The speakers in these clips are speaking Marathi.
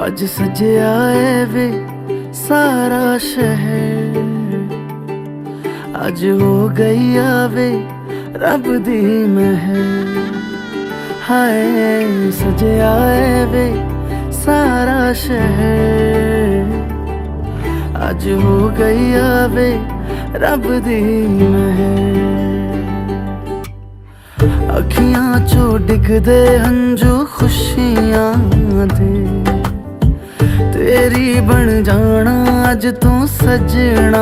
अज सजया है वे सारा शहर, अज हो गई आवे रब दी महर। हाय सजया है वे सारा शहर, अज हो गई आवे रब दी महर। अखियां चो डिगदे हंजू खुशियां दे, तेरी बन जाना अज तू सजना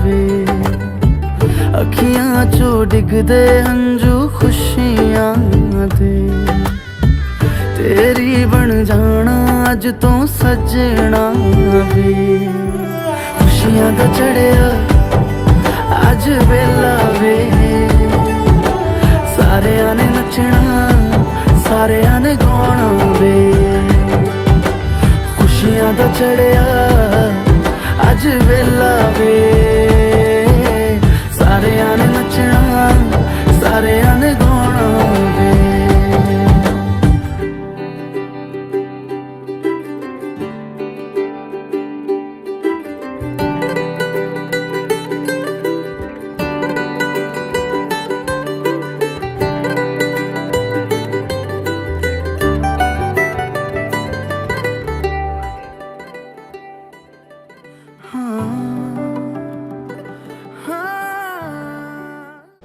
वे। अखियां चो डिगदे हंजू खुशियां दे, तेरी बन जाना अज तू सजना वे। खुशियां दा चढ़िया अज वेला वे, सारेयां ने नचना सारेयां ने गाना वे। खुशियां दा चढ़िया अज वेला वे, सारेयां ने नचना सारेयां ने गाना वे।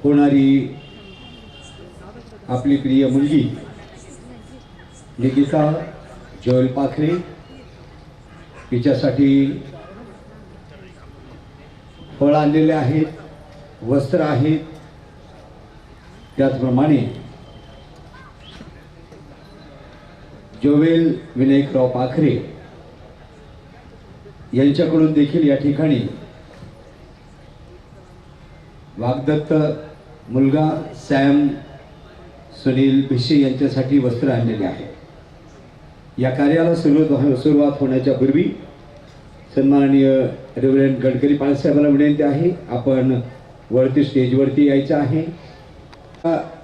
होणारी आपली प्रिय मुलगी निकिता जोएल पाखरे हिच्यासाठी फळ आणलेले आहेत, वस्त्र आहेत। त्याचप्रमाणे जोएल विनायकराव पाखरे यांच्याकडून देखील या ठिकाणी वाग्दत्त मुलगा सॅम सुनील भिशे यांच्यासाठी वस्त्र आणलेले आहे। या कार्याला सुरुवात होण्याच्या पूर्वी सन्माननीय रेव्हरंड गडकरी पालसाहेबांना विनंती आहे, आपण वरती स्टेजवरती यायचं आहे।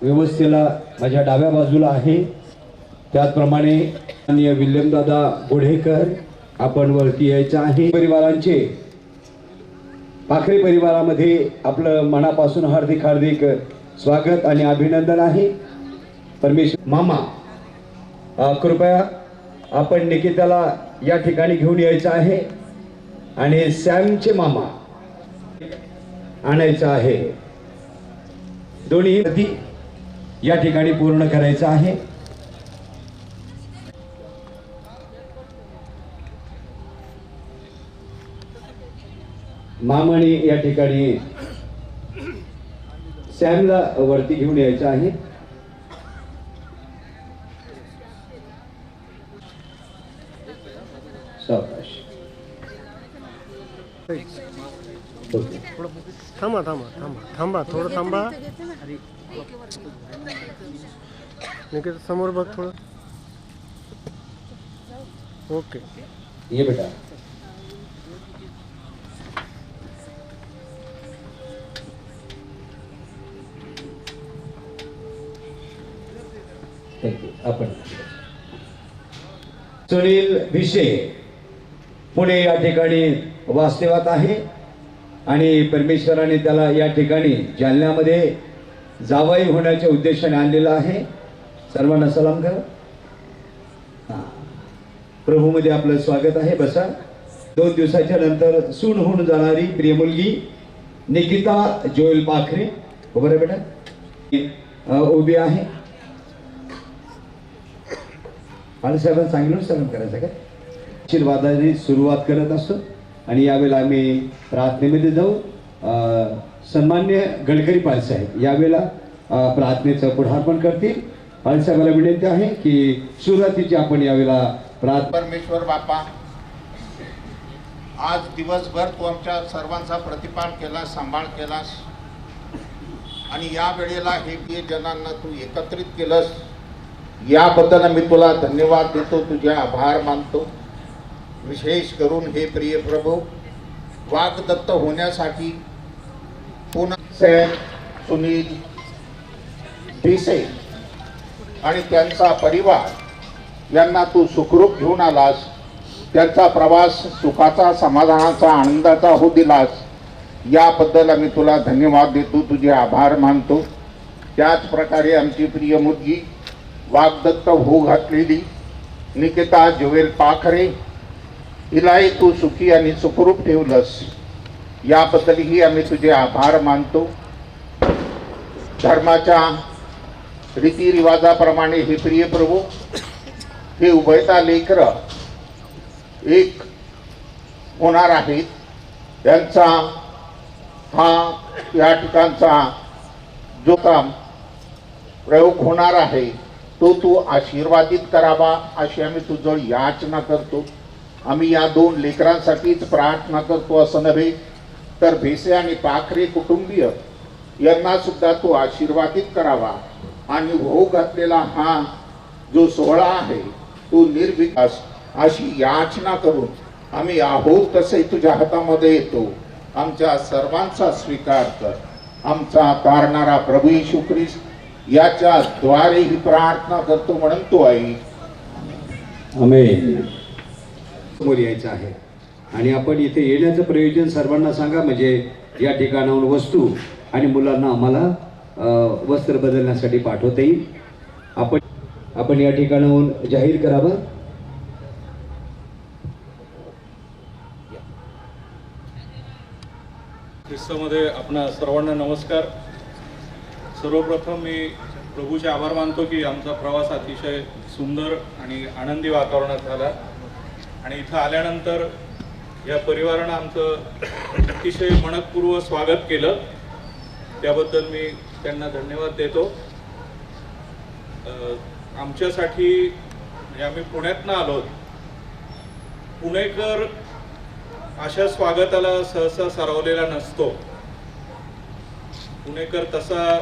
व्यवस्थेला माझ्या डाव्या बाजूला आहे। त्याचप्रमाणे माननीय विल्यमदादा गोढेकर आपण वरती यायचं आहे। परिवारांचे पाखरे परिवारामध्ये आपलं मनापासून हार्दिक हार्दिक स्वागत आणि अभिनंदन आहे। परमेश्वर मामा कृपया आपण निकिताला या ठिकाणी घेऊन यायचं आहे आणि सॅमचे मामा आणायचं आहे। दोन्ही या ठिकाणी पूर्ण करायचं आहे। मामाने या ठिकाणी सॅमला वरती घेऊन यायचं आहे। थांबा थांबा थांबा थांबा थोडं थांबा। निकिता समोर बघ थोडं। ओके ये बेटा। आपण सुनील भिशे पुणे या ठिकाणी वास्तव्यात आहे आणि परमेश्वराने त्याला या ठिकाणी जालन्यामध्ये जावई होण्याच्या उद्देशाने आणलेला आहे। सर्वांना सलाम करा। प्रभूमध्ये आपलं स्वागत आहे, बसा। 2 दिवसाच्या नंतर सून होऊन जाणारी प्रिय मुलगी निकिता जोएल पाखरे उभं रे बेटा, उभी आहे। पालसाहेबांनी सांगितलं सलाम करायचं काय, आशीर्वादाने सुरुवात करत असतो आणि यावेळेला आम्ही प्रार्थनेमध्ये जाऊ। सन्मान्य गडकरी पालसाहेब यावेळेला प्रार्थनेचं पुढारपण करतील। पालसाहेबांना विनंती आहे की सुरुवातीची आपण यावेळेला परमेश्वर बापा, आज दिवसभर तू आमच्या सर्वांचा प्रतिपाल केला, सांभाळ केलास आणि या वेळेला हे प्रिय जनांना तू एकत्रित केलंस, याबद्दल मी तुला धन्यवाद देतो, तुझे आभार मानतो। विशेष करून हे प्रिय प्रभू वाग्दत्त होण्यासाठी पुन्हा सॅम सुनील भिसे आणि त्यांचा परिवार यांना तू सुखरूप घेऊन आलास त्यांचा प्रवास सुखाचा, समाधानाचा, आनंदाचा होऊ दिलास याबद्दल आम्ही तुला धन्यवाद देतो, तुझे आभार मानतो. त्याच प्रकारे आमची प्रिय मुलगी वाग्दत्त होऊ घातलेली निकिता जोवेल पाखरे हिलाही तू सुखी आणि सुखरूप ठेवलंस याबद्दलही आम्ही तुझे आभार मानतो. धर्माच्या रीतिरिवाजाप्रमाणे हे प्रिय प्रभू, हे उभयता लेकरं एक होणार आहेत. त्यांचा हा या ठिकाणचा जो काम प्रयोग होणार आहे तो तू आशीर्वादित करावा अशी आम्ही तुझं याचना करतो. आम्ही या 2 लेकरांसाठीच प्रार्थना करतो असं नव्हे, तर भेसे आणि पाखरे कुटुंबीय यांना सुद्धा तू आशीर्वादित करावा आणि होऊ घातलेला हा जो सोहळा आहे तो निर्विकास अशी याचना करून आम्ही आहोत तसे तुझ्या हातामध्ये येतो. आमच्या सर्वांचा स्वीकार कर. आमचा तारणारा प्रभू येशू ख्रिस्त याच्या द्वारे ही प्रार्थना करतो म्हणून तो आई. आमेन. समोर यायचं आहे आणि आपण इथे येण्याचं प्रयोजन सर्वांना सांगा, म्हणजे या ठिकाणाहून वस्तू आणि मुलांना आम्हाला वस्त्र बदलण्यासाठी पाठवता येईल. आपण या ठिकाणाहून जाहीर करावं. ख्रिस्तामध्ये आपणा सर्वांना नमस्कार. सर्वप्रथम मी प्रभूचे आभार मानतो की आमचा प्रवास अतिशय सुंदर आणि आनंदी वातावरणात झाला आणि इथं आल्यानंतर या परिवारानं आमचं अतिशय मनपूर्वक स्वागत केलं, त्याबद्दल मी त्यांना धन्यवाद देतो. आमच्यासाठी म्हणजे आम्ही पुण्यातनं आलो. पुणेकर अशा स्वागताला सहसा सरावलेला नसतो. पुणेकर तसा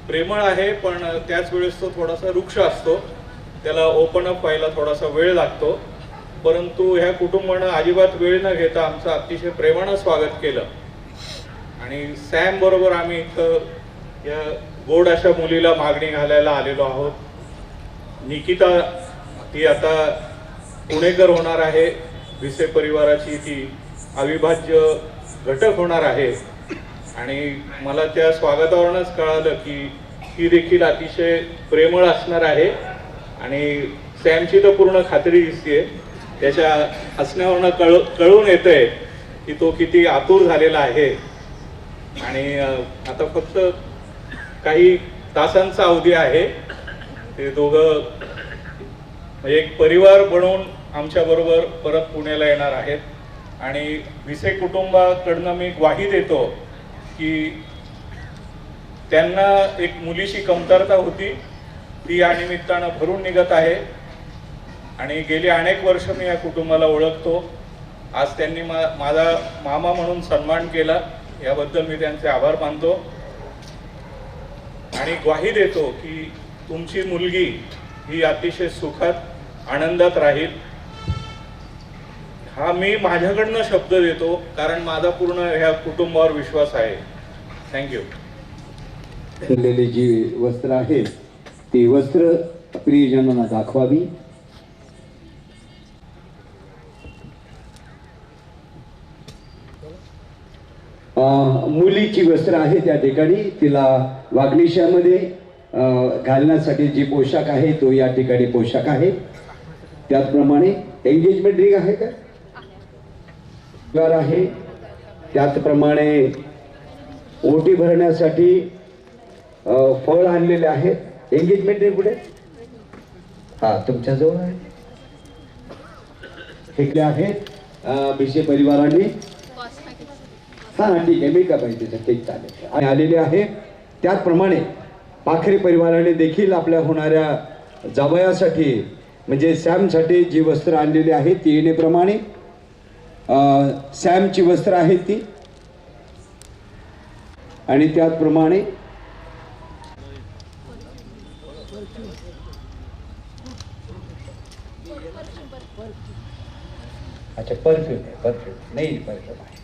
प्रेमळ आहे, पण त्याच वेळेस तो थोडासा रुक्ष असतो. त्याला ओपन अप व्हायला थोडासा वेळ लागतो. परंतु ह्या कुटुंबानं अजिबात वेळ न घेता आमचं अतिशय प्रेमानं स्वागत केलं. आणि सॅम बरोबर आम्ही इथं या गोड अशा मुलीला मागणी घालायला आलेलो आहोत. निकिता ती आता पुणेकर होणार आहे. भिसे परिवाराची ती अविभाज्य घटक होणार आहे आणि मला त्या स्वागतावरूनच कळालं की ही देखील अतिशय प्रेमळ असणार आहे. आणि सॅमची तर पूर्ण खात्री दिसते, त्याच्या हसण्यावरनं कळून येतंय की तो किती आतुर झालेला आहे. आणि आता फक्त काही तासांचा अवधी आहे. ते दोघं म्हणजे एक परिवार बनवून आमच्या बरोबर परत पुण्याला येणार आहेत. आणि भिसे कुटुंबाकडनं मी ग्वाही देतो की त्यांना एक मुलीची कमतरता होती, ती या निमित्तानं भरून निघत आहे. आणि गेली अनेक वर्ष मी या कुटुंबाला ओळखतो. आज त्यांनी माझा मामा म्हणून सन्मान केला, याबद्दल मी त्यांचे आभार मानतो. आणि ग्वाही देतो की तुमची मुलगी ही अतिशय सुखात आनंदात राहील, हा मी माझ्याकडनं शब्द देतो, कारण माझा पूर्ण ह्या कुटुंबावर विश्वास आहे. थँक्यू. ठरलेली जी वस्त्र आहेत ती वस्त्र प्रियजनांना दाखवावी. मुलीची वस्त्र आहे त्या ठिकाणी, तिला वागणीशामध्ये घालण्यासाठी जी पोशाख आहे तो या ठिकाणी पोशाख आहे. त्याचप्रमाणे एंगेजमेंट रिंग आहे का आहे. त्याचप्रमाणे ओटी भरण्यासाठी फळ आणलेले आहेत. एंगेजमेंट रिंग कुठे? हा तुमच्याजवळ आहे. हे आहेत भिसे परिवाराने. हा ठीक आहे, मी का पाहिजे ठीक चालेल. आणि आलेले आहे. त्याचप्रमाणे पाखरे परिवाराने देखील आपल्या होणाऱ्या जावयासाठी म्हणजे सॅमसाठी जी वस्त्र आणलेली आहेत ती येण्याप्रमाणे सॅमची वस्त्र आहेत ती. आणि त्याचप्रमाणे अच्छा परफ्यूम आहे, परफ्यूम नाही परफ्यूम आहे.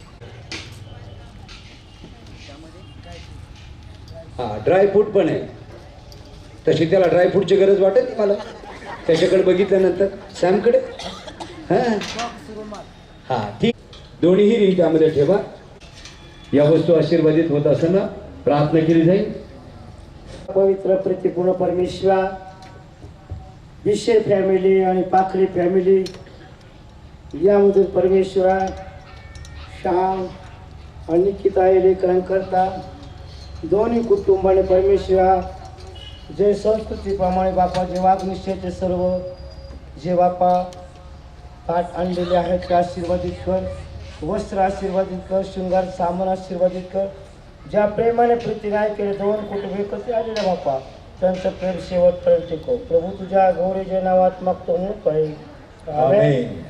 हा ड्रायफ्रूट पण आहे. तशी त्याला ड्रायफ्रूटची गरज वाटेल मला त्याच्याकडे बघितल्यानंतर. सॅमकडे हा ठीक. दोन्हीही रिंग त्यामध्ये ठेवा. या वस्तू आशीर्वादित होत असताना प्रार्थना केली जाईल. पवित्र प्रीतीपूर्ण परमेश्वर, विषय फॅमिली आणि पाखरी फॅमिली यामधून परमेश्वरा श्याम आणि निकिता हे लेकरांकरता दोन्ही कुटुंबाने परमेश्वरा जे संस्कृतीप्रमाणे बापा जे वागनिश्चयाचे सर्व जे बापा ताट आणलेले आहेत ते आशीर्वादित कर, वस्त्र आशीर्वादित कर, शृंगार सामान आशीर्वादित कर. ज्या प्रेमाने प्रीतीने केले दोन कुटुंब एकत्र आलेले बापा त्यांचं प्रेम शेवटपर्यंत टिकव. प्रभू तुझ्या गौरीच्या नावात मागतो म्हणून कळेल. आमेन.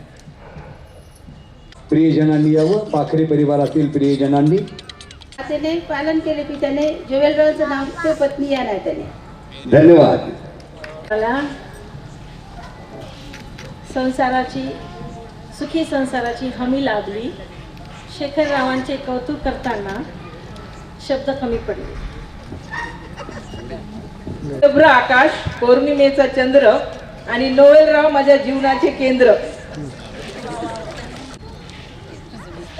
प्रियजनांनी यावं. पाखरे परिवारातील प्रियजनांनी त्याने पालन केले पित्याने ज्वेलरावचं नाव ते पत्नी या नाही त्याने. धन्यवाद. मला संसाराची सुखी संसाराची हमी लाभली. शेखररावांचे कौतुक करताना शब्द कमी पडले. शुभ्र आकाश, पौर्णिमेचा चंद्र आणि नोएलराव माझ्या जीवनाचे केंद्र.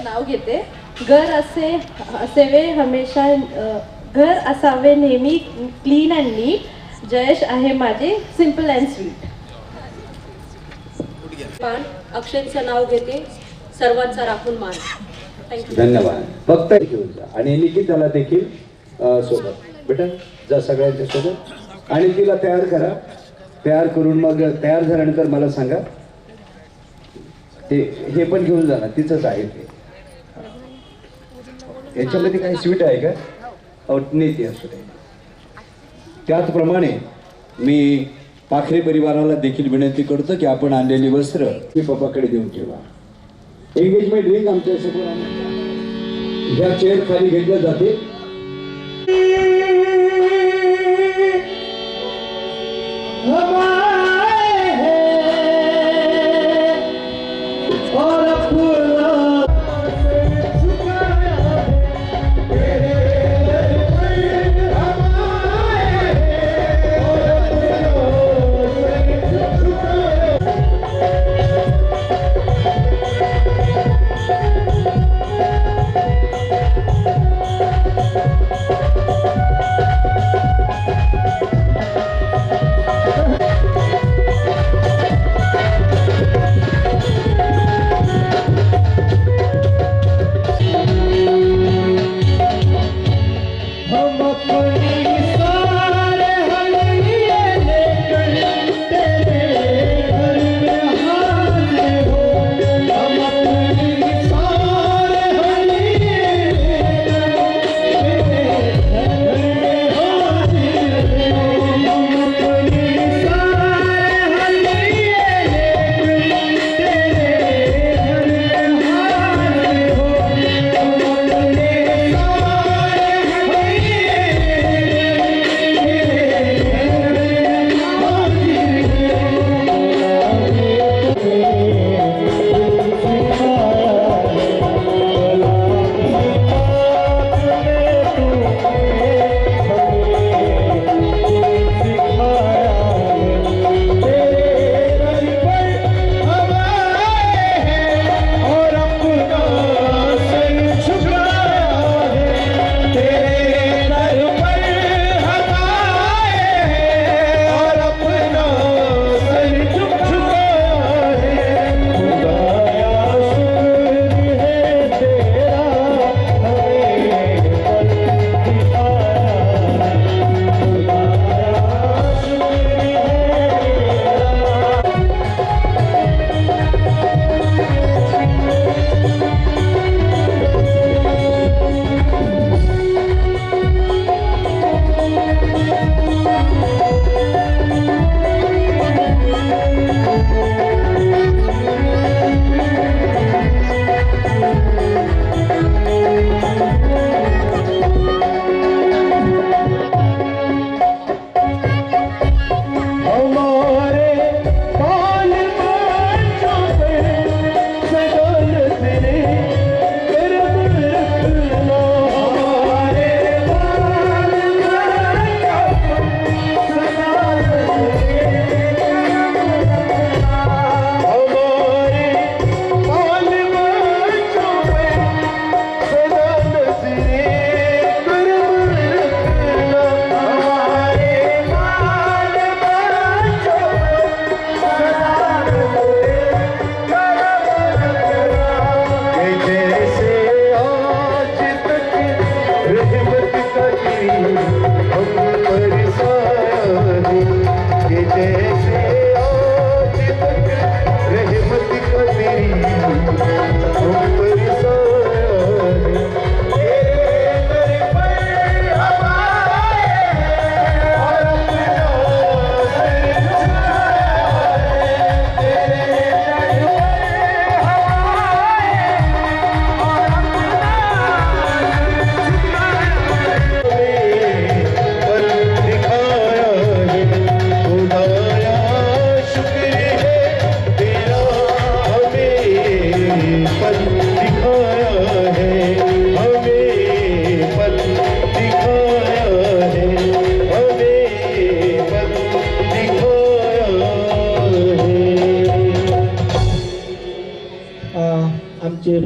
नाव घेते. घर असावे हमेशा घर असावे नेहमी क्लीन अँड नीट. जयेश आहे माझे सिंपल अँड स्वीट. अक्षयचं नाव घेते. सर्वांचा राखून मान. धन्यवाद. फक्त घेऊन जा आणि निकिताला देखील सोबत बेटा जा सगळ्यांच्या सोबत आणि तिला तयार करा. तयार करून मग तयार झाल्यानंतर मला सांगा. ते हे पण घेऊन जा ना, तिचंच आहे ते. याच्यामध्ये काही स्वीट आहे का? नाही ते असू दे. त्याचप्रमाणे मी पाखरे परिवाराला देखील विनंती करतो की आपण आणलेली वस्त्र मी पप्पाकडे देऊन ठेवा. एंगेजमेंट रिंग आमच्या समोर ह्या चेअर खाली घेतल्या जाते.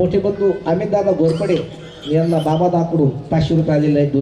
मोठे बंधू अमित दादा घोरपडे यांना बाबादाकडून 500 रुपये आलेले आहेत.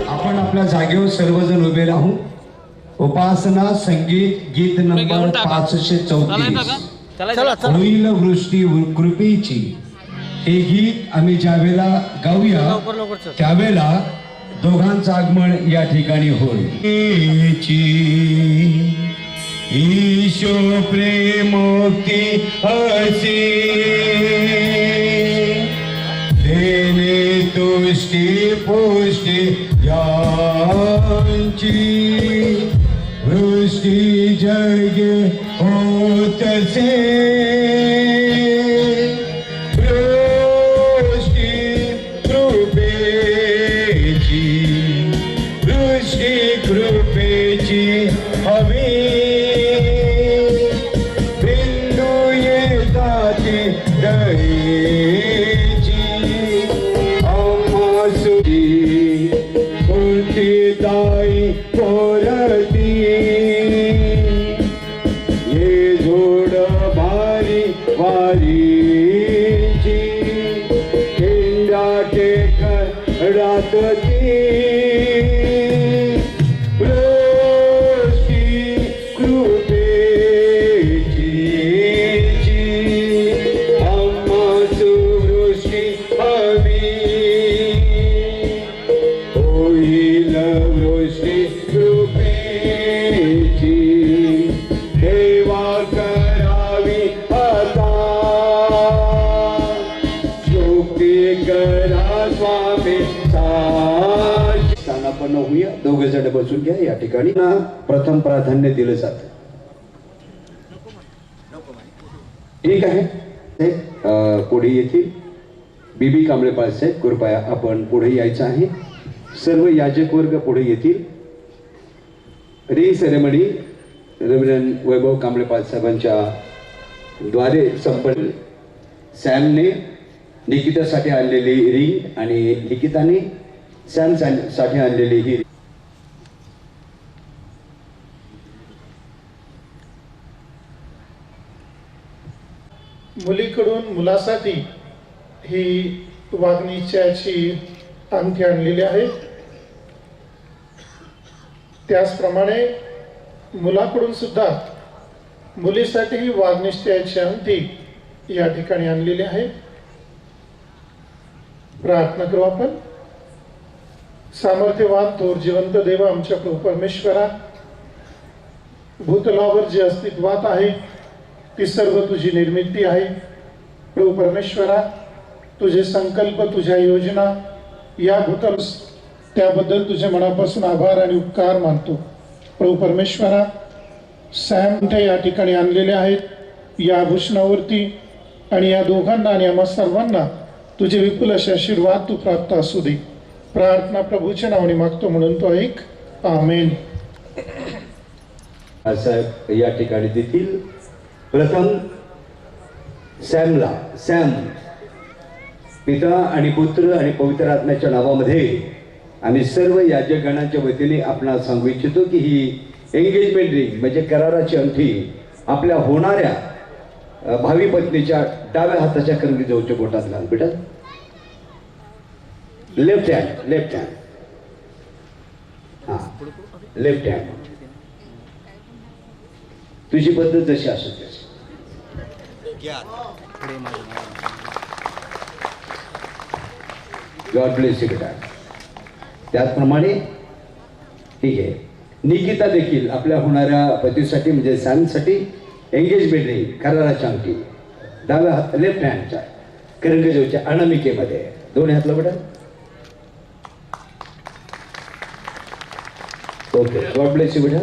आपण आपल्या जागेवर सर्वजण उभे राहू. उपासना संगीत गीत नंबर 534 होईल वृष्टी कृपेची. हे गीत आम्ही ज्यावेळेला गाऊया त्यावेळेला दोघांचं आगमन या ठिकाणी होईल. ईशो प्रेमोक्ती हसी देणे तुष्टी पुष्टी यांची वृष्टी जगे होतसे. वृष्टी कृपेची हवी बिंदू येतात दयेची. आम्हासुरी दाई पोरती ये जोड भारी वारीची. केंद्रा टेकडात ती वृष्टी कृपेची. आम्हासु वृष्टी हवी होईल वृष्टी कृपेची. देवा करावी आता शोके करा स्वामी स्थानापन्न होऊया. दोघे जण बसून घ्या. या ठिकाणी प्रथम प्राधान्य दिलं जातं. ठीक आहे. पुढे येथील बीबी कांबळेपाल साहेब कृपया आपण पुढे यायचं आहे. सर्व याजक वर्ग पुढे येतील. री सेरेमनी रेव्हरंड वैभव कांबळेपाल साहेबांच्या द्वारे संपन्न. सॅमने निकितासाठी आणलेली रिंग आणि निकिताने सॅम साठी आणलेली ही मुलीकडून मुलासाठी ही वागणीच्याची अंगठी आणलेली आहे. त्याचप्रमाणे मुलाकडून सुद्धा मुलीसाठी ही वागणीच्याची अंगठी या ठिकाणी आणलेली आहे. प्रार्थना करू आपण. सामर्थ्यवान थोर जिवंत देव आमच्या प्रभू परमेश्वरा, भूतलावर जे अस्तित्वात आहे ती सर्व तुझी निर्मिती आहे. प्रभू परमेश्वरा, तुझे संकल्प तुझ्या योजना या भूतल त्याबद्दल तुझे मनापासून आभार आणि उपकार मानतो. प्रभू परमेश्वरा, सॅम या ठिकाणी आणलेले आहेत. या आभूषणावरती आणि या दोघांना आणि आम्हा सर्वांना तुझे विपुल असे आशीर्वाद तू प्राप्त असू दे. प्रार्थना प्रभूच्या नावाने मागतो म्हणून तो ऐक. आमेन. साहेब या ठिकाणी देतील. प्रथम सॅम पिता आणि पुत्र आणि पवित्र आत्म्याच्या नावामध्ये आम्ही सर्व याजकगणांच्या वतीने आपणाला सांगू इच्छितो की ही एंगेजमेंट रिंग म्हणजे कराराची अंगठी आपल्या होणाऱ्या भावी पत्नीच्या डाव्या हाताच्या करंगीजवळच्या बोटात घाल. बेटा लेफ्ट हँड हां लेफ्ट हँड. तुझी पद्धत जशी असेल तशी. गॉड ब्लेस यू बेटा. त्याचप्रमाणे ठीक आहे. निकिता देखील आपल्या होणाऱ्या पतीसाठी म्हणजे सॅमसाठी एंगेजमेंट रिंग कराराची अंगठी डाव्या हात लेफ्ट हँडच्या करंगजवच्या अनामिकेमध्ये दोन्ही हातला बघा. ओके, गॉड ब्लेस यू बेटा.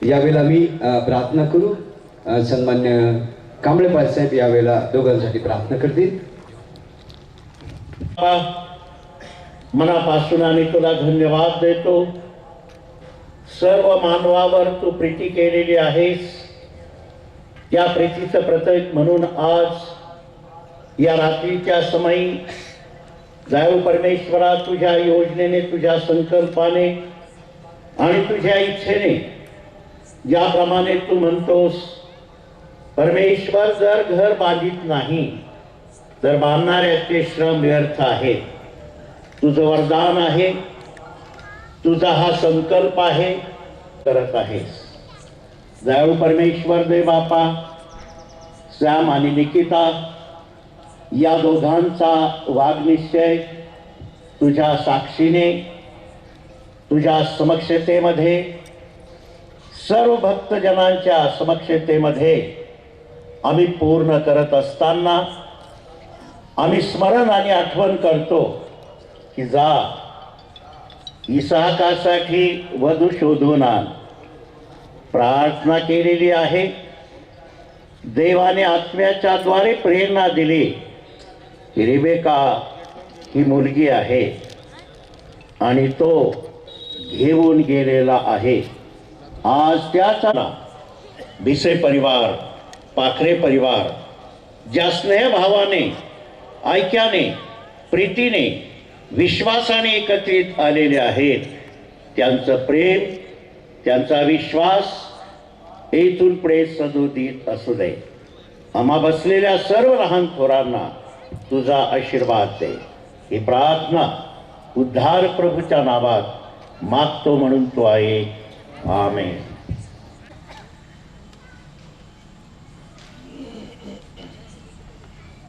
यावेळेला मी प्रार्थना करू. सन्मान्य कांबळेपाल साहेब यावेळेला दोघांसाठी प्रार्थना करतील. मनापासून आम्ही तुला धन्यवाद देतो. सर्व मानवावर तू प्रीती केलेली आहेस. त्या प्रीतीचं प्रतीक म्हणून आज या रात्रीच्या समयी दयाळू परमेश्वरा तुझ्या योजनेने, तुझ्या संकल्पाने आणि तुझ्या इच्छेने ज्याप्रमाणे तू म्हणतोस परमेश्वर, जर घर बांधित नाही तर बांधणाऱ्याचे श्रम व्यर्थ आहेत. तुझं वरदान आहे, तुझा हा संकल्प आहे, करत आहेस. दयाळू परमेश्वर दे बापा, सॅम आणि निकिता या दोघांचा वागनिश्चय तुझ्या साक्षीने, तुझ्या समक्षतेमध्ये, सर्व भक्तजनांच्या समक्षतेमध्ये आम्ही पूर्ण करत असताना आम्ही स्मरण आणि आठवण करतो की जा इसहाकासाठी वधू शोधून आण. प्रार्थना केलेली आहे. देवाने आत्म्याच्या द्वारे प्रेरणा दिली की रिबेका ही मुलगी आहे आणि तो घेऊन गेलेला आहे. आज त्याचा भिसे परिवार, पाखरे परिवार ज्या स्नेहभावाने, ऐक्याने, प्रीतीने, विश्वासाने एकत्रित आलेले आहेत, त्यांचं प्रेम, त्यांचा विश्वास येथून पुढे सदोदित असू दे. आम्हा बसलेल्या सर्व लहान थोरांना तुझा आशीर्वाद दे. ही प्रार्थना उद्धार प्रभूच्या नावात मागतो म्हणून तो आहे. आमेन.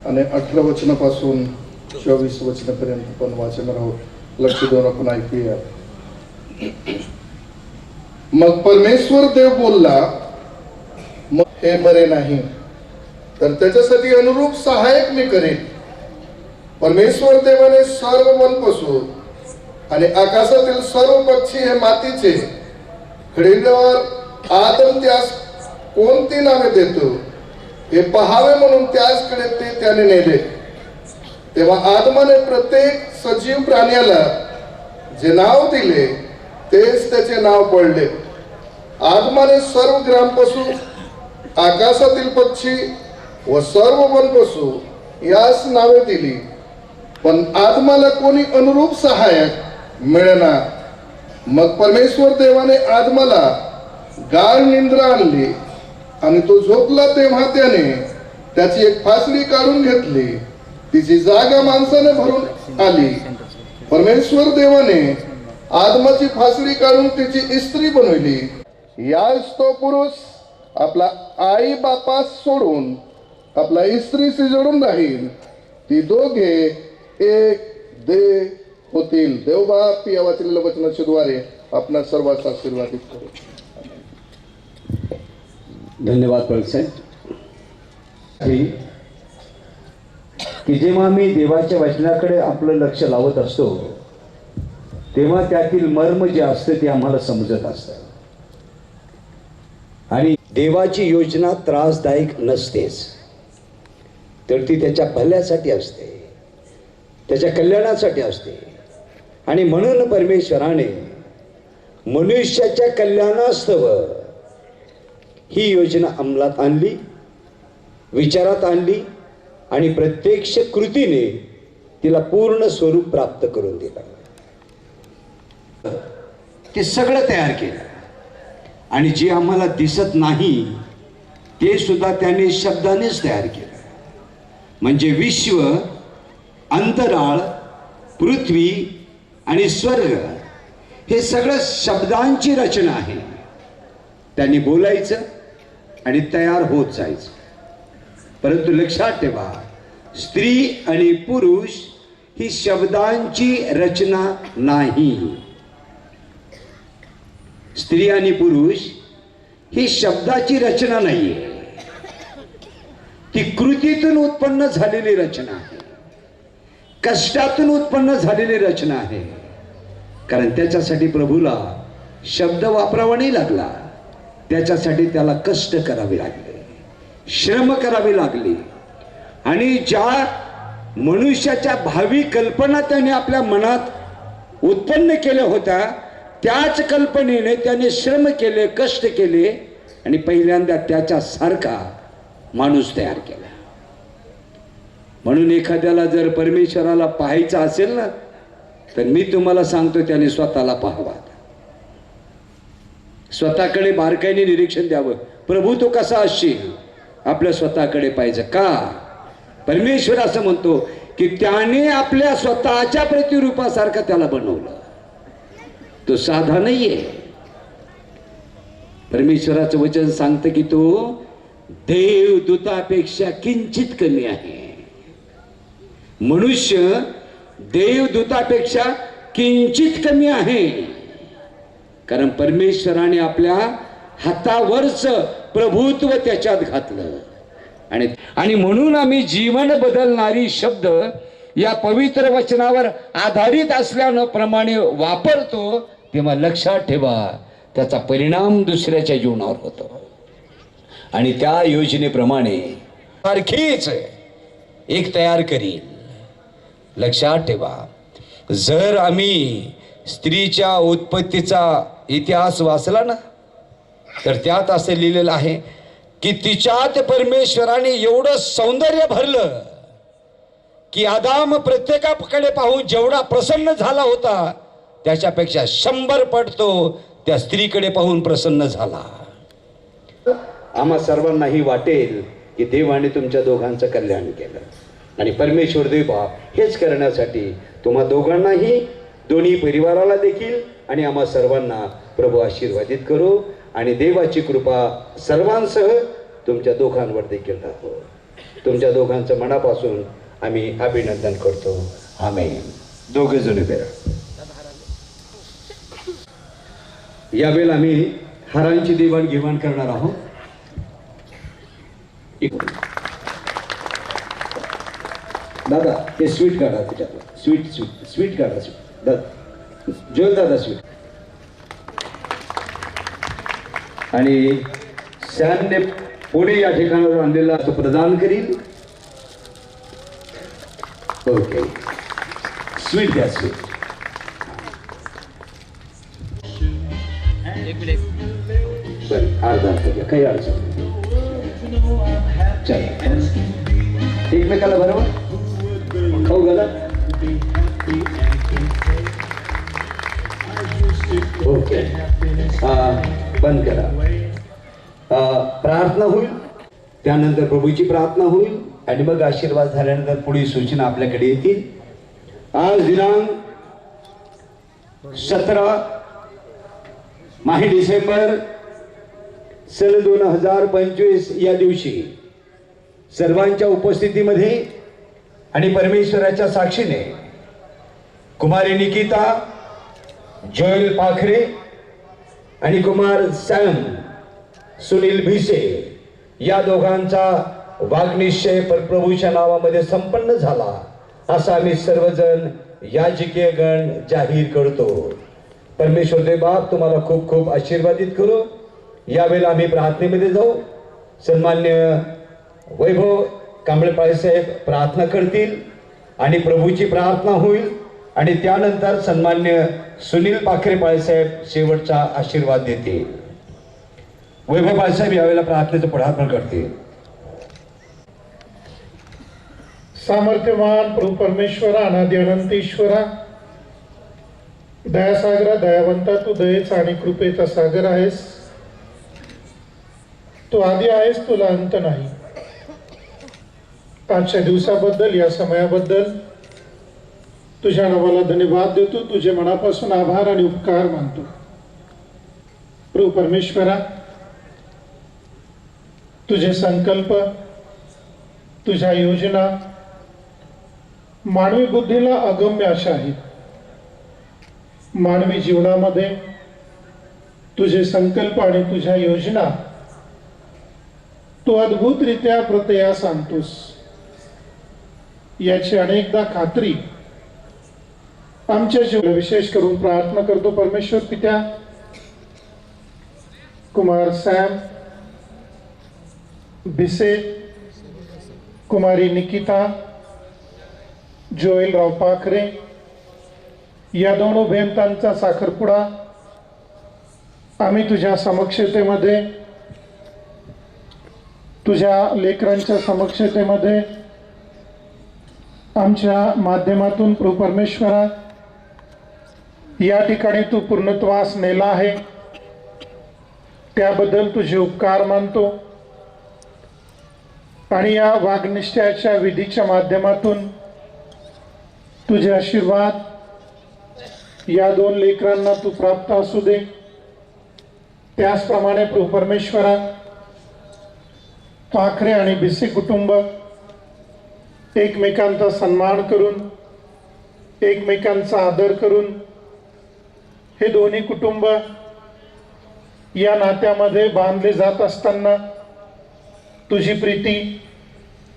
आणि 18 वचनापासून 24 वचनापर्यंत पण वाचणार आहोत. लक्ष देऊन आपण ऐकूया. मग परमेश्वर देव बोलला, मग हे बरे नाही, तर त्याच्यासाठी अनुरूप सहायक मी करेन. परमेश्वर देवाने सर्व वनपशु आणि आकाशातील सर्व पक्षी हे मातीचे खडिल्यावर आदम त्यास कोणती नावे देतो हे पहावे म्हणून त्याचकडे ते त्याने नेले. तेव्हा आदमाने प्रत्येक सजीव प्राण्याला जे नाव दिले तेच त्याचे नाव पडले. आदमाने सर्व ग्रामपशु, आकाशातील पक्षी व सर्व वनपशु यास नावे दिली, पण आदमाला कोणी अनुरूप सहाय्यक मिळेना. मग परमेश्वर देवाने आदमाला गाढ निद्रा आणली आणि तो झोपला. तेव्हा त्याने त्याची एक फासली काढून घेतली, तिची जागा माणसाने भरून आली. परमेश्वर देवाने आदमाची फासली काढून तिची स्त्री बनवली. यास तो पुरुष आपला आई बापास सोडून आपला स्त्रीशी जोडून राहील, ती दोघे एक देह होतील. देवबाप या वाचलेल्या वचनाच्या द्वारे आपणा सर्वांस आशीर्वादित करू. धन्यवाद पळसाहेब. की जेव्हा आम्ही देवाच्या वचनाकडे आपलं लक्ष लावत असतो तेव्हा त्यातील मर्म जे असते ते आम्हाला समजत असतं. आणि देवाची योजना त्रासदायक नसतेच, तर ती त्याच्या भल्यासाठी असते, त्याच्या कल्याणासाठी असते. आणि म्हणून परमेश्वराने मनुष्याच्या कल्याणास्तव ही योजना अंमलात आणली, विचारात आणली आणि प्रत्यक्ष कृतीने तिला पूर्ण स्वरूप प्राप्त करून दिलं. ते सगळं तयार केलं आणि जे आम्हाला दिसत नाही ते सुद्धा त्याने शब्दानेच तयार केलं. म्हणजे विश्व, अंतराळ, पृथ्वी आणि स्वर्ग हे सगळं शब्दांची रचना आहे. त्यांनी बोलायचं आणि तयार होत जायचं. परंतु लक्षात ठेवा, स्त्री आणि पुरुष ही शब्दांची रचना नाही. स्त्री आणि पुरुष ही शब्दाची रचना नाहीये, ती कृतीतून उत्पन्न झालेली रचना आहे, कष्टातून उत्पन्न झालेली रचना आहे. कारण त्याच्यासाठी प्रभूला शब्द वापरावा नाही लागला, त्याच्यासाठी त्याला कष्ट करावे लागले, श्रम करावे लागले. आणि ज्या मनुष्याच्या भावी कल्पना त्याने आपल्या मनात उत्पन्न केल्या होत्या, त्याच कल्पनेने त्याने श्रम केले, कष्ट केले आणि पहिल्यांदा त्याच्यासारखा माणूस तयार केला. म्हणून एखाद्याला जर परमेश्वराला पाहायचं असेल ना, तर मी तुम्हाला सांगतो त्याने स्वतःला पाहावा, स्वतःकडे बारकाईने निरीक्षण द्यावं. प्रभू तो कसा असशील, आपल्या स्वतःकडे पाहिजे. का? परमेश्वर असं म्हणतो की त्याने आपल्या स्वतःच्या प्रतिरूपासारखं त्याला बनवलं. तो साधा नाहीये. परमेश्वराचं वचन सांगतं की तो देवदूतापेक्षा किंचित कमी आहे. मनुष्य देवदूतापेक्षा किंचित कमी आहे. कारण परमेश्वराने आपल्या हातावरच प्रभुत्व त्याच्यात घातलं. आणि म्हणून आम्ही जीवन बदलणारी शब्द या पवित्र वचनावर आधारित असल्यानं प्रमाणे वापरतो, तेव्हा लक्षात ठेवा त्याचा परिणाम दुसऱ्याच्या जीवनावर होतो. आणि त्या योजनेप्रमाणे सारखीच एक तयार करील. लक्षात ठेवा, जर आम्ही स्त्रीच्या उत्पत्तीचा इतिहास वाचला ना, तर त्यात असं लिहिलेलं आहे की तिच्यात परमेश्वराने एवढं सौंदर्य भरलं की आदाम प्रत्येकाकडे पाहून जेवढा प्रसन्न झाला होता त्याच्यापेक्षा 100 पट तो त्या स्त्रीकडे पाहून प्रसन्न झाला. आम्हा सर्वांनाही वाटेल की देवाने तुमच्या दोघांचं कल्याण केलं. आणि परमेश्वर देव बाप हेच करण्यासाठी तुम्हा दोघांनाही, दोन्ही परिवाराला देखील आणि आम्हा सर्वांना प्रभू आशीर्वादित करो. आणि देवाची कृपा सर्वांसह तुमच्या दोघांवर देखील राहो. तुमच्या दोघांचं मनापासून आम्ही अभिनंदन करतो. आमेन. दोघे जण उभे राहा. यावेळेला आम्ही हारांची देवाणघेवाण करणार आहोत. दादा ते स्वीट काढा, त्याच्यात स्वीट काढा. दादा जोल दादा स्वीट. आणि सॅनने पुणे या ठिकाणावर आणलेला तो प्रदान करील. ओके, स्वीट द्या, स्वीट. बरं, अर्धा काही अडचण चला. एकमेकाला बरोबर खाऊ घाला. ओके, बंद करा. प्रार्थना होईल, त्यानंतर प्रभूची प्रार्थना होईल आणि मग आशीर्वाद झाल्यानंतर पुढील सूचना आपल्याकडे येतील. आज दिनांक 17 माही डिसेंबर सन 2025 या दिवशी सर्वांच्या उपस्थितीमध्ये आणि परमेश्वराच्या साक्षीने कुमारी निकिता, जोएल पाखरे आणि कुमार सॅम सुनील भिसे या दोघांचा वाग्निश्चय प्रभूच्या नावामध्ये संपन्न झाला, असा आम्ही सर्वजण याजकीय गण जाहीर करतो. परमेश्वर देव बाप तुम्हाला खूप खूप आशीर्वादित करू. यावेळेला आम्ही प्रार्थनेमध्ये जाऊ. सन्मान्य वैभव कांबळे साहेब प्रार्थना करतील आणि प्रभूची प्रार्थना होईल आणि त्यानंतर सन्मान्य सुनील पाखरे साहेब शेवटचा आशीर्वाद देतील. वैभव साहेब यावेळेला प्रार्थनेचं पुढाकार करतील. सामर्थ्यवान प्रभू परमेश्वरा, अनादि अनंत ईश्वरा, दयासागरा, दयावंता, तू दयेचा आणि कृपेचा सागर आहेस. तू आदी आहेस, तुला अंत नाही. आजच्या दिवसाबद्दल, या समयाबद्दल तुझ्या नावाला धन्यवाद देतो. तुझे मनापासून आभार आणि उपकार मानतो. प्रभू परमेश्वरा, तुझे संकल्प, तुझ्या योजना मानवी बुद्धीला अगम्य अशा आहेत. मानवी जीवनामध्ये तुझे संकल्प आणि तुझ्या योजना तू अद्भुतरित्या प्रत्ययास आणतोस याची अनेकदा खात्री आमच्या जीवनात विशेष करून प्रार्थना करतो परमेश्वर पित्या, कुमार सॅम भिसे, कुमारी निकिता, जोएलराव पाखरे या दोन अभियंत्यांचा साखरपुडा आम्ही तुझ्या समक्षतेमध्ये, तुझ्या लेकरांच्या समक्षतेमध्ये आमच्या माध्यमातून प्रभू परमेश्वरा या ठिकाणी तू पूर्णत्वास नेला आहे, त्याबद्दल तुझे उपकार मानतो. आणि या वागनिष्ठ्याच्या विधीच्या माध्यमातून तुझे आशीर्वाद या दोन लेकरांना तू प्राप्त असू दे. त्याचप्रमाणे प्रभू परमेश्वरा पाखरे आणि भिसे कुटुंब एकमेकांचा सन्मान करून, एकमेकांचा आदर करून हे दोन्ही कुटुंब या नात्यामध्ये बांधले जात असताना तुझी प्रीती,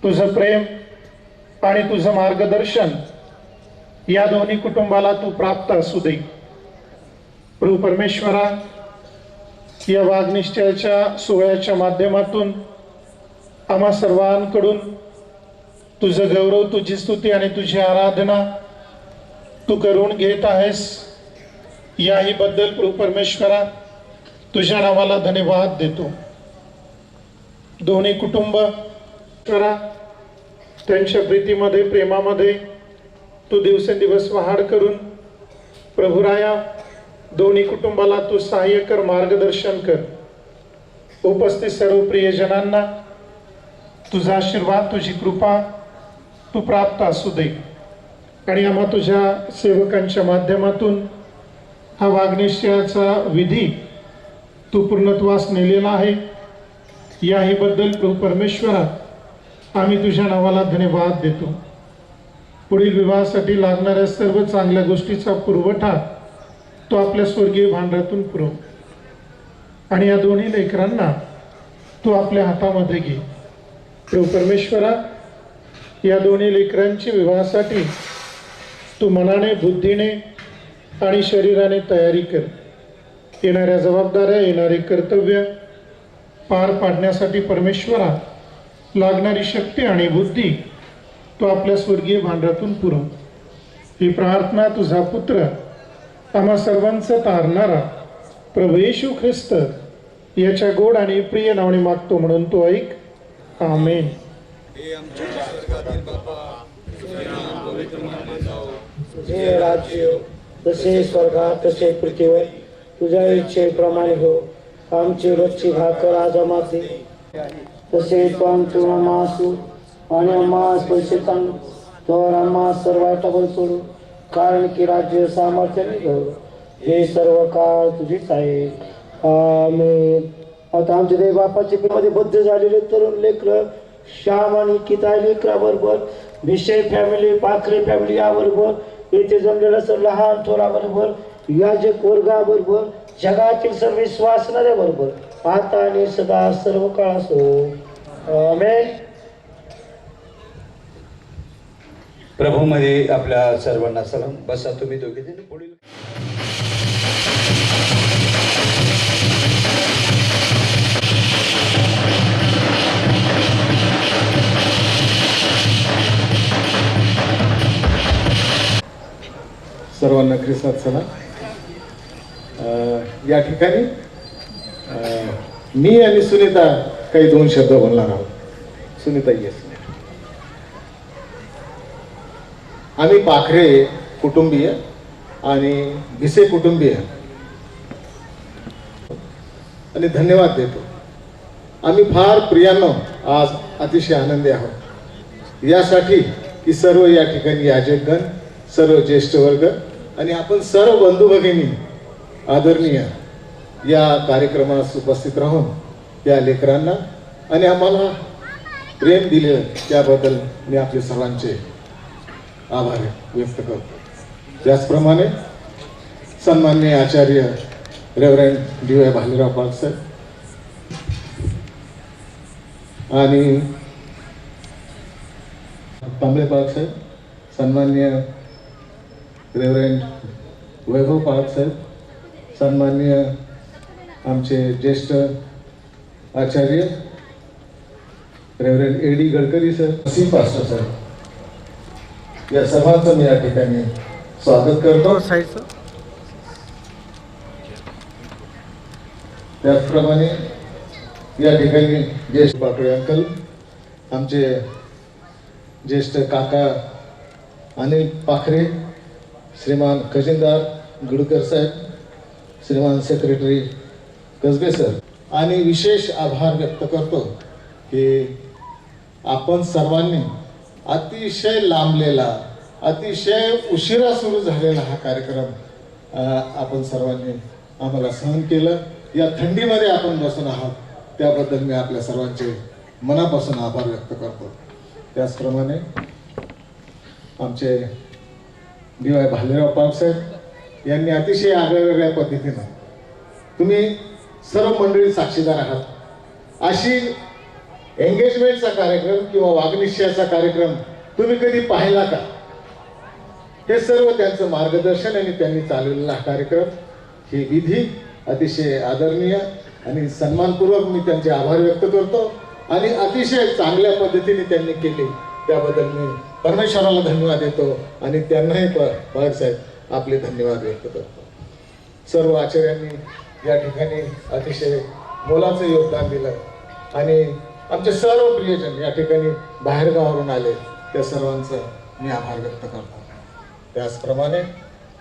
तुझं प्रेम आणि तुझं मार्गदर्शन या दोन्ही कुटुंबाला तू प्राप्त असू दे. प्रभू परमेश्वरा या वागनिष्ठ्याच्या सोहळ्याच्या माध्यमातून आम्हा सर्वांकडून तुझं गौरव, तुझी स्तुती आणि तुझी आराधना तू करून घेत आहेस. याही बद्दल प्रभू परमेश्वरा तुझ्या नावाला धन्यवाद देतो. दोन्ही कुटुंब त्यांच्या प्रीतीमध्ये, प्रेमामध्ये तू दिवसेंदिवस वाढ करून प्रभुराया दोन्ही कुटुंबाला तू सहाय्य कर, मार्गदर्शन कर. उपस्थित सर्व प्रियजनांना तुझा आशीर्वाद, तुझी कृपा तू प्राप्त असू दे. आणि आम्हा तुझ्या सेवकांच्या माध्यमातून हा वागनिष्ठ्याचा विधी तू पूर्णत्वास नेलेला आहे. याही बद्दल प्रभू परमेश्वरा आम्ही तुझ्या नावाला धन्यवाद देतो. पुढील विवाहासाठी लागणाऱ्या सर्व चांगल्या गोष्टीचा पुरवठा तो आपल्या स्वर्गीय भांडारातून पुरव. आणि या दोन्ही लेकरांना तू आपल्या हातामध्ये घे. प्रभू परमेश्वरा या दोन्ही लेकरांची विवाहासाठी तू मनाने, बुद्धीने आणि शरीराने तयारी कर. येणाऱ्या जबाबदाऱ्या, येणारे कर्तव्य पार पाडण्यासाठी परमेश्वरा लागणारी शक्ती आणि बुद्धी तो आपल्या स्वर्गीय भांडारातून पुरव. ही प्रार्थना तुझा पुत्र, आम्हा सर्वांचा तारणारा प्रभू येशू ख्रिस्त याच्या गोड आणि प्रिय नावाने मागतो म्हणून तो ऐक. आमेन. तुझे राज्य जसे स्वर्गात तसे पृथ्वीवर तुझ्या इच्छेप्रमाणे हो. आमची रोजची भाकर आज आम्हाला दे, तसे तू आमच्या मासू आणि आम्हास पैसे सांग, तर आम्हास सर्व वाईटावर सोडू, कारण की राज्य, सामर्थ्य आणि गौरव हे सर्व काळ तुझीच आहे. आमेन. आता आमच्या देव बापाच्या मध्ये बद्ध झालेले तरुण लेकर श्याम आणि किता लेकराबरोबर, विषय फॅमिली, पाखरे फॅमिली याबरोबर, येथे जमलेला सर्व लहान थोराबरोबर, याजक वर्गाबरोबर, जगातील सर्व विश्वासणाऱ्या बरोबर आता आणि सदा सर्व काळ असो. आमेन. प्रभूमध्ये आपल्या सर्वांना सलाम. बसा तुम्ही दोघे जण. पुढील सर्वांना ख्रिस्तात सलाम. या ठिकाणी मी आणि सुनीता काही दोन शब्द बोलणार आहोत. सुनीता येस. आम्ही पाखरे कुटुंबीय आणि भिसे कुटुंबीय आणि धन्यवाद देतो. आम्ही फार प्रियांनो आज अतिशय आनंदी आहोत यासाठी की सर्व या ठिकाणी याजकगण, सर्व ज्येष्ठ वर्ग आणि आपण सर्व बंधू भगिनी आदरणीय या कार्यक्रमास उपस्थित राहून या लेकरांना आणि आम्हाला प्रेम दिले त्याबद्दल मी आपले सर्वांचे आभार व्यक्त करतो. त्याचप्रमाणे सन्माननीय आचार्य रेव्हरंड डी.वाय. भालेराव पाटील साहेब आणि तांबळे पाटील साहेब, सन्माननीय रेव्हरंड वैभव पाटील साहेब, सन्माननीय आमचे ज्येष्ठ आचार्य reverend A D. Gadkari sir, C pastor साहेब, या सर्वांचं मी या ठिकाणी स्वागत करतो. त्याचप्रमाणे या ठिकाणी ज्येष्ठ पाटोळे अंकल, आमचे ज्येष्ठ काका अनिल पाखरे, श्रीमान खजिनदार गुडकर साहेब, श्रीमान सेक्रेटरी कसबे सर, आणि विशेष आभार व्यक्त करतो की आपण सर्वांनी अतिशय लांबलेला, अतिशय उशिरा सुरू झालेला हा कार्यक्रम आपण सर्वांनी आम्हाला सहन केलं. या थंडीमध्ये आपण बसून आहात त्याबद्दल मी आपल्या सर्वांचे मनापासून आभार व्यक्त करतो. त्याचप्रमाणे आमचे डी.वाय. भालेराव पाटील साहेब यांनी अतिशय आगळ्या पद्धतीनं, तुम्ही सर्व मंडळी साक्षीदार आहात, अशी एंगेजमेंटचा कार्यक्रम किंवा वागनिश्चयाचा कार्यक्रम तुम्ही कधी पाहिला का? हे सर्व त्यांचं मार्गदर्शन आणि त्यांनी चालवलेला हा कार्यक्रम, ही विधी अतिशय आदरणीय आणि सन्मानपूर्वक मी त्यांचे आभार व्यक्त करतो आणि अतिशय चांगल्या पद्धतीने त्यांनी केले त्याबद्दल मी परमेश्वराला धन्यवाद देतो आणि त्यांनाही बाळासाहेब आपले धन्यवाद व्यक्त करतो. सर्व आचार्यांनी या ठिकाणी अतिशय मोलाचं योगदान दिलं आणि आमचे सर्व प्रियजन या ठिकाणी बाहेरगावावरून आले, त्या सर्वांचं मी आभार व्यक्त करतो. त्याचप्रमाणे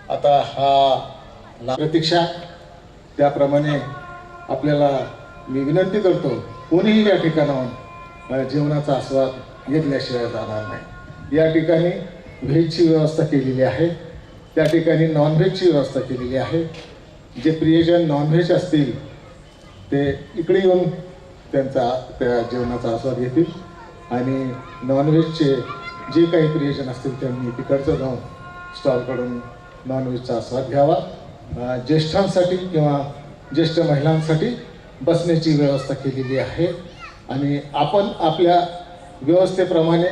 आता हा प्रतीक्षा, त्याप्रमाणे आपल्याला मी विनंती करतो, कोणीही या ठिकाणाहून जेवणाचा आस्वाद घेतल्याशिवाय जाणार नाही. या ठिकाणी व्हेजची व्यवस्था केलेली आहे, त्या ठिकाणी नॉनव्हेजची व्यवस्था केलेली आहे. जे प्रियजन नॉनव्हेज असतील ते इकडे येऊन त्या जेवणाचा आस्वाद घेतील आणि नॉनव्हेजचे जे काही प्रियजन असतील त्यांनी तिकडचं जाऊन स्टॉलकडून नॉनव्हेजचा आस्वाद घ्यावा. ज्येष्ठांसाठी किंवा ज्येष्ठ महिलांसाठी बसण्याची व्यवस्था केलेली आहे आणि आपण आपल्या व्यवस्थेप्रमाणे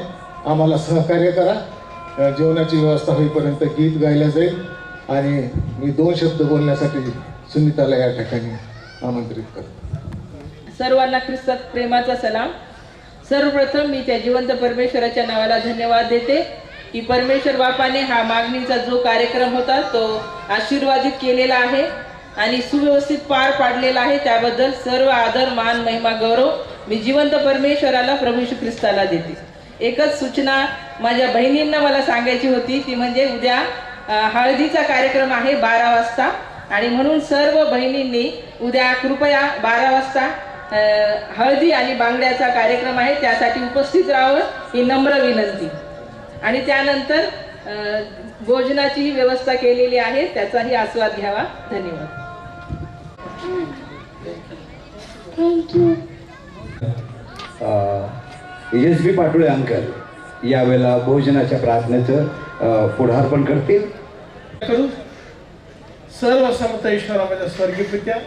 आम्हाला सहकार्य करा. जेवणाची व्यवस्था होईपर्यंत गीत गायला जाईल आणि मी 2 शब्द बोलण्यासाठी सुनीताला या ठिकाणी आमंत्रित करतो. सर्वांना ख्रिस्तात प्रेमाचा सलाम. सर्वप्रथम मी त्या जिवंत परमेश्वराच्या नावाला धन्यवाद देते की परमेश्वर बापाने हा मागणीचा जो कार्यक्रम होता तो आशीर्वादित केलेला आहे आणि सुव्यवस्थित पार पाडलेला आहे. त्याबद्दल सर्व आदर, मान, महिमा, गौरव मी जिवंत परमेश्वराला, प्रभू श्री ख्रिस्ताला देते. एकच सूचना माझ्या बहिणींना मला सांगायची होती, ती म्हणजे उद्या हळदीचा कार्यक्रम आहे 12 वाजता आणि म्हणून सर्व बहिणींनी उद्या कृपया 12 वाजता हळदी आणि बांगड्याचा कार्यक्रम आहे, त्यासाठी उपस्थित राहावं ही नम्र विनंती. आणि त्यानंतर भोजनाचीही व्यवस्था केलेली आहे, त्याचाही आस्वाद घ्यावा. धन्यवाद. एस.बी. पाटोळे अंकल यावेळेला भोजनाच्या प्रार्थनेचं पुढारपण करतील. सर्व समर्थ ईश्वरा माझ्या स्वर्गीय पित्या,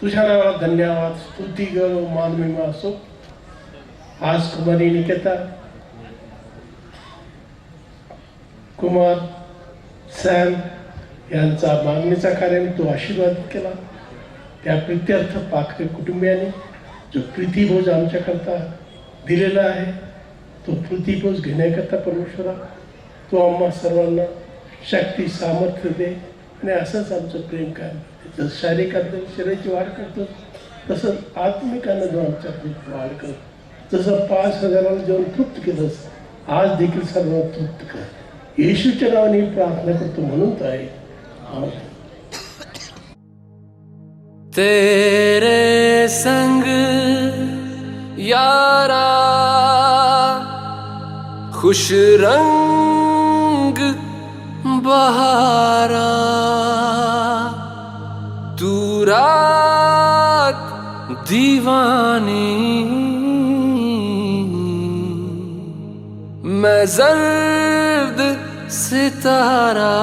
तुझ्या नावाला धन्यवाद, स्तुती, गौरव, मान, महिमा असो. आज कुमारी निकेता, कुमार सॅम यांचा मागणीचा कार्याने तू आशीर्वाद केला. त्या प्रित्यर्थ पाखरे कुटुंबियांनी जो प्रीतिभोज आमच्याकरता दिलेला आहे तो प्रीतिभोज घेण्याकरता परमेश्वरा तो आम्हा सर्वांना शक्ती, सामर्थ्य दे आणि असंच आमचं प्रेम काय. जसं शारीरिक शरीराची वाढ करतो तसंच आत्मिकानं जो आमच्या वाढ कर. जसं 5,000 जेवण तृप्त केलंस, आज देखील सर्वांना तृप्त कर. येशूच्या नावाने प्रार्थना करतो म्हणून तर आहे. तेरे संग यारा खुश रंग बहारा, तू रात दीवानी मैं जर्द सितारा.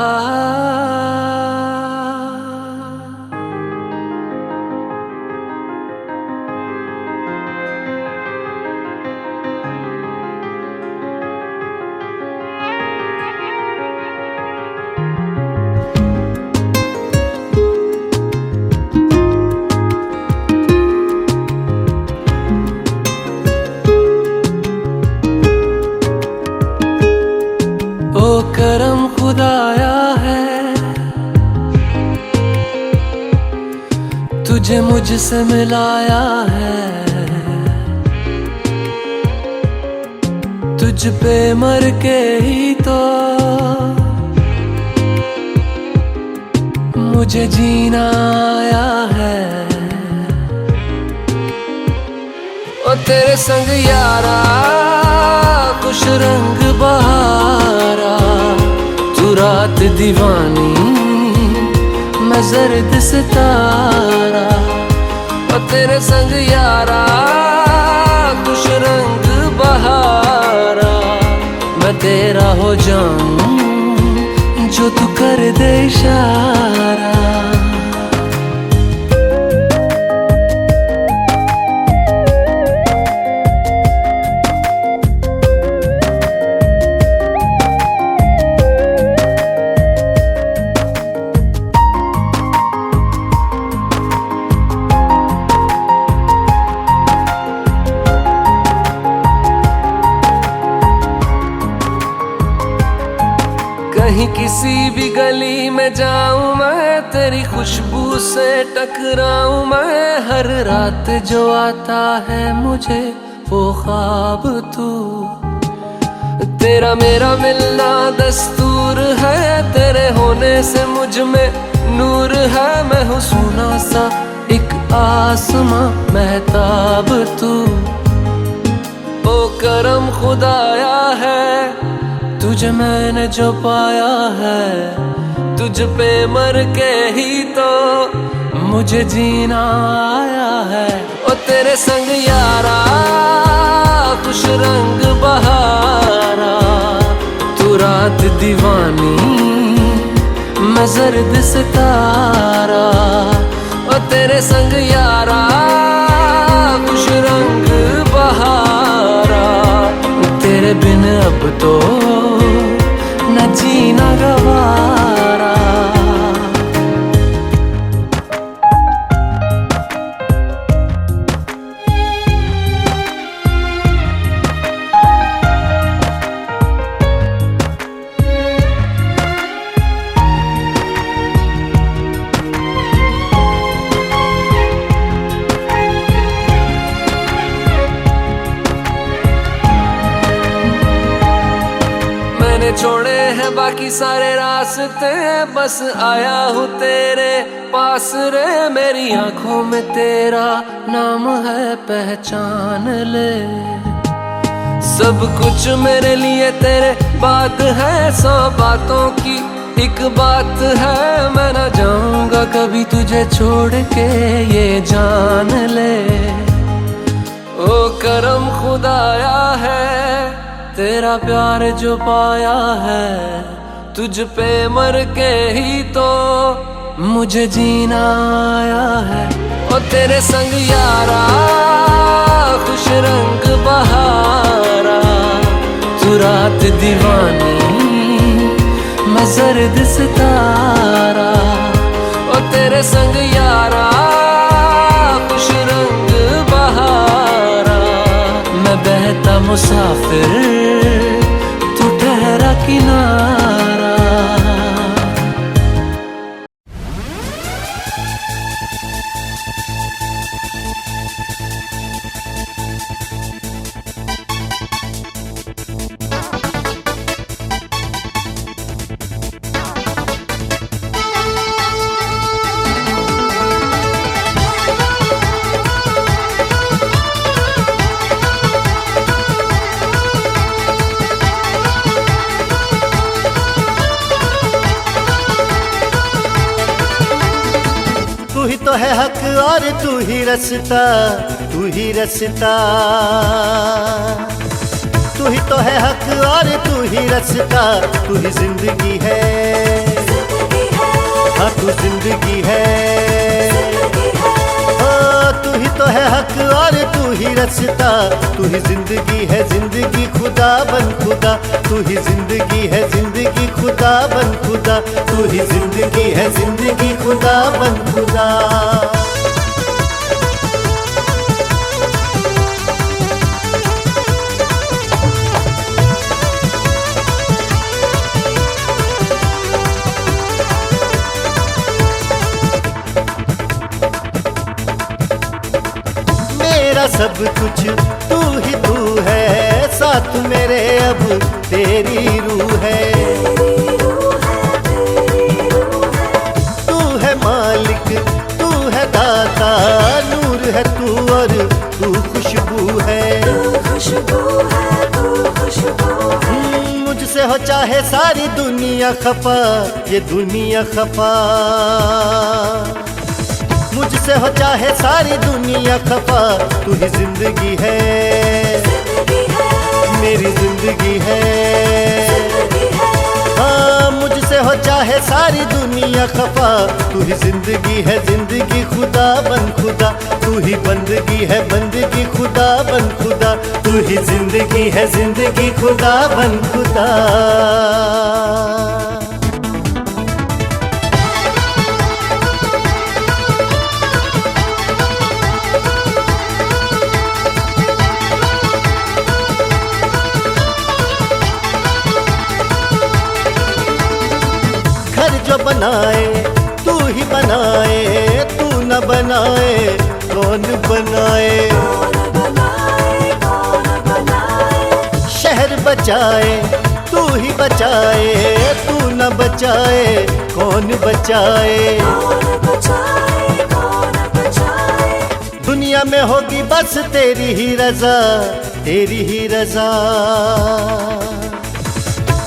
तुझे मुझसे मिलाया है, तुझ पे मर के ही तो मुझे जीना आया है। ओ तेरे संग यारा खुश रंग बहारा, तू रात दीवानी मैं जर्द सितारा। ओ तेरे संग यारा खुश रंग बहारा, मैं तेरा हो जाऊं जो तू कर दे इशारा। कहीं किसी भी गली में जाऊं मैं, तेरी खुशबू से टकराऊं मैं। हर रात जो आता है मुझे वो ख्वाब तू, तेरा मेरा मिलना दस्तूर है। तेरे होने से मुझ में नूर है, मैं हूँ सोना सा एक आसमां महताब तू। ओ करम खुदाया है तुझे मैंने जो पाया है, तुझ पे मर के ही तो मुझे जीना आया है। ओ तेरे संग यारा खुश रंग बहारा, तू रात दीवानी मैं जर्द सितारा। ओ तेरे संग यारा खुश रंग बहारा, तेरे बिन अब तो न जीना गवारा। छोड़े हैं बाकी सारे रास्ते, बस आया हूँ तेरे पास रे। मेरी आंखों में तेरा नाम है पहचान ले, सब कुछ मेरे लिए तेरे बात है। 100 बातों की एक बात है, मैं ना जाऊंगा कभी तुझे छोड़ के ये जान ले। ओ करम खुदाया है तेरा प्यार जो पाया है, तुझ पे मर के ही तो मुझे जीना आया है। ओ तेरे संग यारा खुश रंग बहारा, तू रात दीवानी मैं जर्द सितारा। ओ तेरे संग यारा खुश रंग बहारा, मैं बहता मुसाफिर तू ठहरा किनारा। तो है हक और तू ही रास्ता, तू ही रास्ता। तू ही तो है हक और तू ही रास्ता, तू ही जिंदगी है। हाँ तू जिंदगी है। तू ही तो है हक और तू ही रास्ता, तू ही जिंदगी है। जिंदगी खुदा बन खुदा, तू ही जिंदगी है। जिंदगी खुदा बन खुदा, तू ही जिंदगी है। जिंदगी खुदा बन खुदा। सब कुछ तू है, साथ मेरे अब तेरी रूह है। तू है मालिक, तू है दाता, नूर है तू और तू खुशबू है। मुझसे हो चाहे सारी दुनिया खफा, ये दुनिया खफा। मुझसे हो चाहे सारी दुनिया खफा, तू ही जिंदगी है, मेरी जिंदगी है। हाँ, मुझसे हो चाहे सारी दुनिया खफा, तू ही जिंदगी है, जिंदगी खुदा बन खुदा। तू ही बंदगी है, बंदगी खुदा बन खुदा। तू ही जिंदगी है, जिंदगी खुदा बन खुदा। जो बनाए तू ही बनाए, तू न बनाए कौन बनाए। शहर बचाए तू ही बचाए, तू न बचाए कौन बचाए। दुनिया में होगी बस तेरी ही रजा, तेरी ही रजा।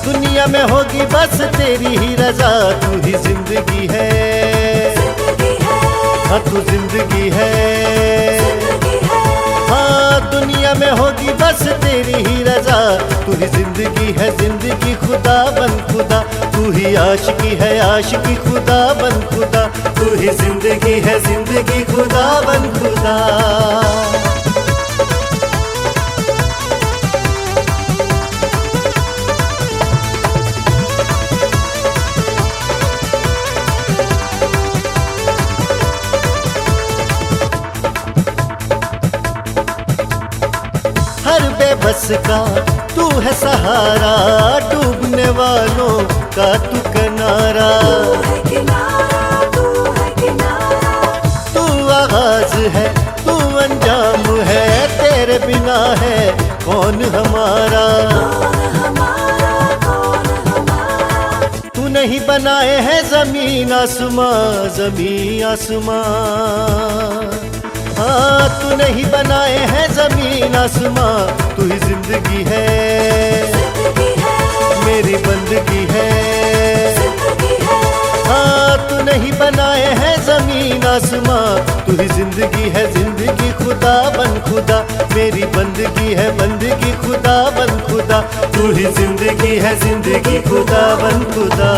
दुनिया में होगी बस तेरी ही रजा। तू ही जिंदगी है, हाँ तू जिंदगी है। हाँ, दुनिया में होगी बस तेरी ही रजा। तू ही जिंदगी है, जिंदगी खुदा बन खुदा। तू ही आशिकी है, आशिकी खुदा बन खुदा। तू ही जिंदगी है, जिंदगी खुदा बन खुदा। हर बेबस का तू है सहारा, डूबने वालों का तू किनारा। तू आगाज है, तू अंजाम है, तेरे बिना है कौन हमारा। तू नहीं बनाए हैं जमीन आसमां, जमीन आसमां। हाँ, तू नहीं बनाए हैं जमीन आसमां। तू ही जिंदगी है, मेरी बंदगी है। हाँ, तू नहीं बनाए हैं जमीन आसमां। तू ही जिंदगी है, जिंदगी खुदा बन खुदा। मेरी बंदगी है, बंदगी खुदा बन खुदा। तू ही जिंदगी है, जिंदगी खुदा बन खुदा।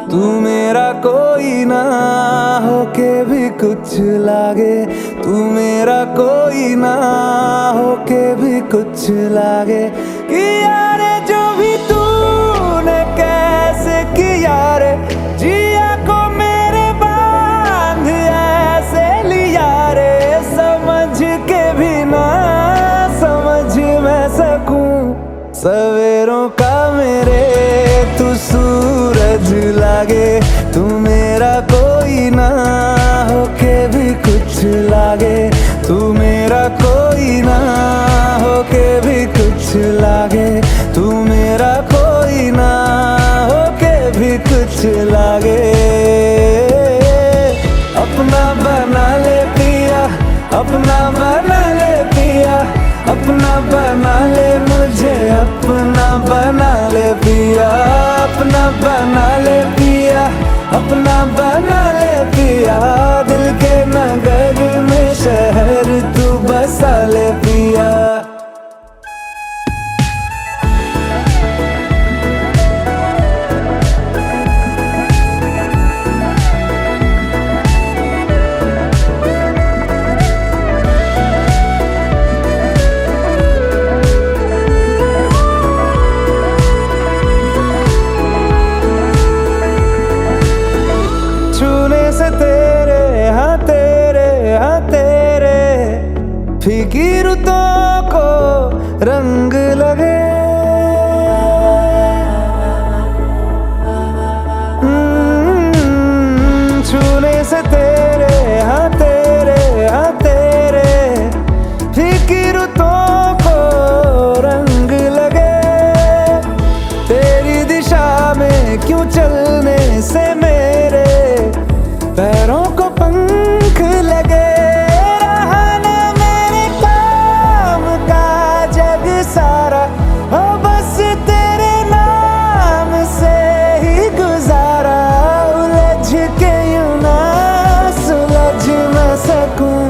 तू मेरा कोई ना होके भी कुछ लागे, तू मेरा कोई ना होके भी कुछ लागे। किया रे जो भी तूने कैसे किया रे, जिया को मेरे बांध ऐसे लिया रे। समझ के भी ना समझ मैं सकूं, सवेरों का मेरे तू सूरज लागे। तू मेरा कोई ना होके भी कुछ लागे, तू मेरा कोई ना होके भी कुछ लागे। तू मेरा कोई ना होके भी कुछ लागे। अपना बना ले पिया, अपना बना ले पिया, अपना बना ले मुझे, अपना बना ले पिया। अपना बना ले पिया, अपना बना ले पिया। दिल के नगर में शहर तू बसा ले पिया। फीकी रुतों को रंग लगे। छूने से तेरे हाँ तेरे फीकी रुतों को रंग लगे। तेरी दिशा में क्यों चलने से मेरे पैरों को पंख लगे। रहा ना मेरे काम का जग सारा, हो बस तेरे नाम से ही गुजारा। उलझ के यूं ना सुलझ न सकूं,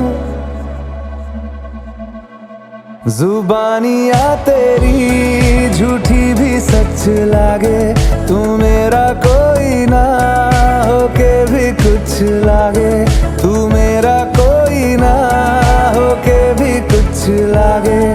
जुबानियाँ तेरी झूठी भी सच लागे। तू मेरा कोई ना होके भी कुछ लागे। तू मेरा कोई ना होके भी कुछ लागे।